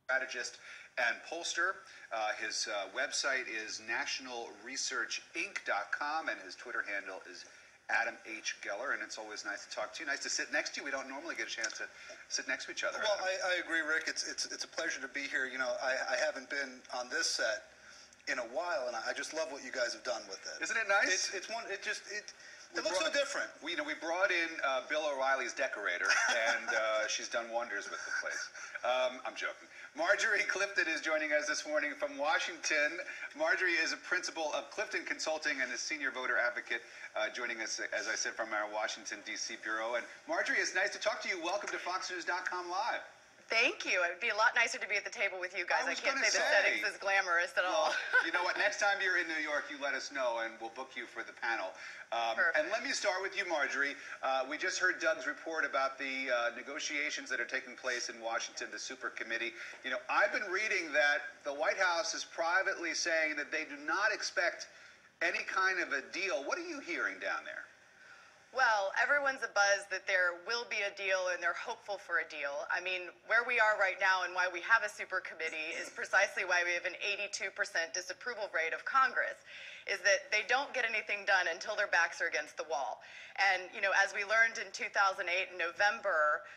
strategist and pollster. His website is nationalresearchinc.com, and his Twitter handle is Adam H. Geller, and it's always nice to talk to you. Nice to sit next to you. We don't normally get a chance to sit next to each other. Well, I agree, Rick. It's a pleasure to be here. You know, I haven't been on this set in a while, and I just love what you guys have done with it. Isn't it nice? It looks so different. We brought in Bill O'Reilly's decorator, and she's done wonders with the place. I'm joking. Marjorie Clifton is joining us this morning from Washington. Marjorie is a principal of Clifton Consulting and a senior voter advocate, joining us, as I said, from our Washington, D.C. bureau. And Marjorie, it's nice to talk to you. Welcome to FoxNews.com Live. Thank you. It would be a lot nicer to be at the table with you guys. I can't say the setting's as glamorous at all. You know what? Next time you're in New York, you let us know, and we'll book you for the panel. And let me start with you, Marjorie. We just heard Doug's report about the negotiations that are taking place in Washington, the super committee. You know, I've been reading that the White House is privately saying that they do not expect any kind of a deal. What are you hearing down there? Well, everyone's abuzz that there will be a deal, and they're hopeful for a deal. I mean, where we are right now and why we have a super committee is precisely why we have an 82% disapproval rate of Congress, is that they don't get anything done until their backs are against the wall. And, you know, as we learned in 2008 in November,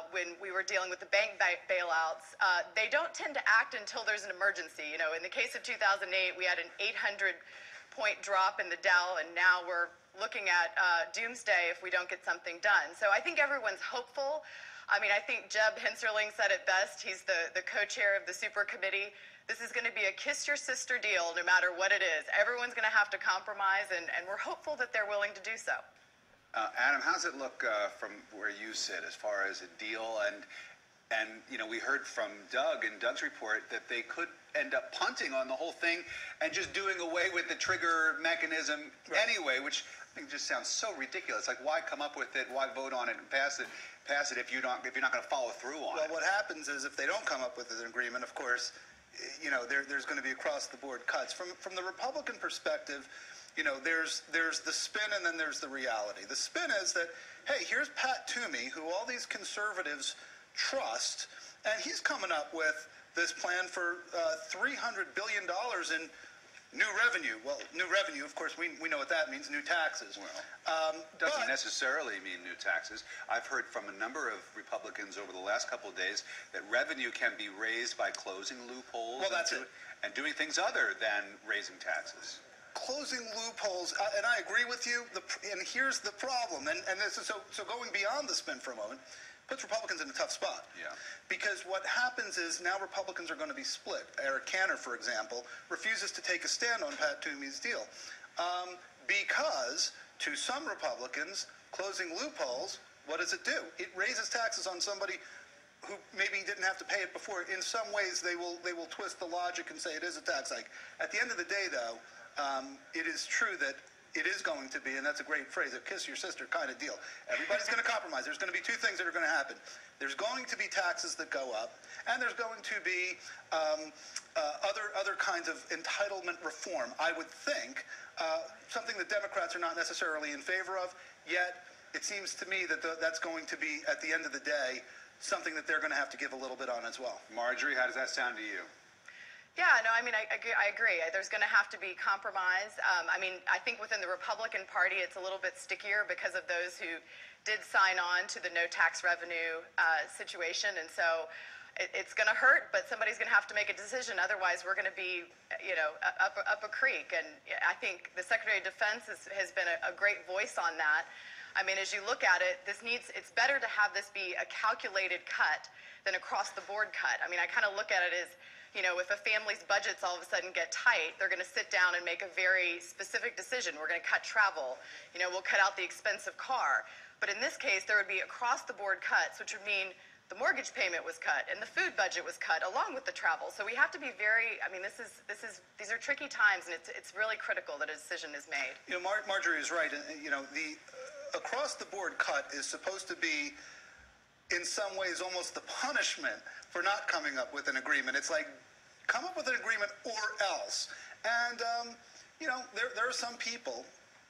when we were dealing with the bank bailouts, they don't tend to act until there's an emergency. You know, in the case of 2008, we had an 800-point drop in the Dow, and now we're looking at doomsday if we don't get something done. So I think everyone's hopeful. I mean, I think Jeb Hensarling said it best. He's the co-chair of the super committee. This is going to be a kiss your sister deal no matter what it is. Everyone's going to have to compromise, and we're hopeful that they're willing to do so. Adam, how does it look from where you sit as far as a deal? And you know, we heard from Doug in Doug's report that they could end up punting on the whole thing and just doing away with the trigger mechanism anyway, which I think just sounds so ridiculous. Like, why come up with it? Why vote on it and pass it if you're not going to follow through on it? Well, what happens is if they don't come up with an agreement, of course, you know, there's going to be across-the-board cuts. From the Republican perspective, you know, there's the spin and then there's the reality. The spin is that, hey, here's Pat Toomey, who all these conservatives trust, and he's coming up with this plan for $300 billion in new revenue. Well, new revenue, of course, we know what that means, new taxes. Well, doesn't necessarily mean new taxes. I've heard from a number of Republicans over the last couple of days that revenue can be raised by closing loopholes and doing things other than raising taxes. Closing loopholes, and I agree with you, and here's the problem, and this is, so going beyond the spin for a moment, puts Republicans in a tough spot. Yeah. Because what happens is now Republicans are going to be split. Eric Cantor, for example, refuses to take a stand on Pat Toomey's deal. Because to some Republicans, closing loopholes, what does it do? It raises taxes on somebody who maybe didn't have to pay it before. In some ways, they will twist the logic and say it is a tax hike. At the end of the day, though, it is true that it is going to be, and that's a great phrase, a kiss your sister kind of deal. Everybody's going to compromise. There's going to be two things that are going to happen. There's going to be taxes that go up, and there's going to be other kinds of entitlement reform. I would think something that Democrats are not necessarily in favor of, yet it seems to me that that's going to be, at the end of the day, something that they're going to have to give a little bit on as well. Marjorie, how does that sound to you? Yeah, no, I mean, I agree. There's going to have to be compromise. I mean, I think within the Republican Party, it's a little bit stickier because of those who did sign on to the no tax revenue situation. And so it's going to hurt, but somebody's going to have to make a decision. Otherwise, we're going to be, you know, up a creek. And I think the Secretary of Defense has been a great voice on that. I mean, as you look at it, it's better to have this be a calculated cut than across the board cut. I mean, I kind of look at it as, you know, if a family's budgets all of a sudden get tight, they're going to sit down and make a very specific decision. We're going to cut travel. You know, we'll cut out the expensive car. But in this case, there would be across-the-board cuts, which would mean the mortgage payment was cut and the food budget was cut along with the travel. So we have to be very, I mean, these are tricky times, and it's really critical that a decision is made. You know, Marjorie is right. You know, the across-the-board cut is supposed to be, in some ways, almost the punishment for not coming up with an agreement. It's like, come up with an agreement or else. And, you know, there are some people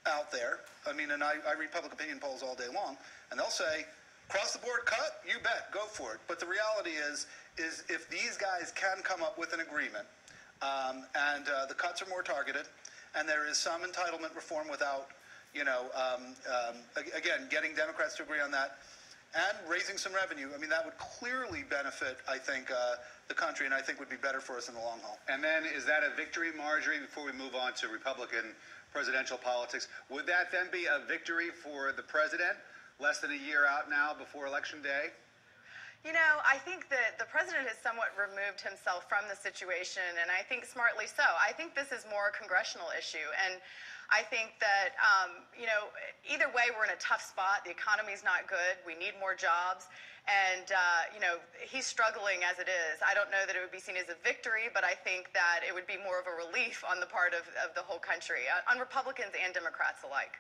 out there, I mean, and I read public opinion polls all day long, and they'll say, Cross the board cut, you bet, go for it. But the reality is if these guys can come up with an agreement, and the cuts are more targeted, and there is some entitlement reform without, again, getting Democrats to agree on that, and raising some revenue, I mean, that would clearly benefit, I think, the country, and I think would be better for us in the long haul. And then, is that a victory, Marjorie, before we move on to Republican presidential politics? Would that then be a victory for the president, less than a year out now before Election Day? I think that the president has somewhat removed himself from the situation, and I think smartly so. I think this is more a congressional issue, and I think that, either way, we're in a tough spot. The economy's not good. We need more jobs, and, he's struggling as it is. I don't know that it would be seen as a victory, but I think that it would be more of a relief on the part of the whole country, on Republicans and Democrats alike.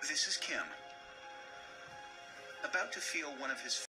This is Kim, about to feel one of his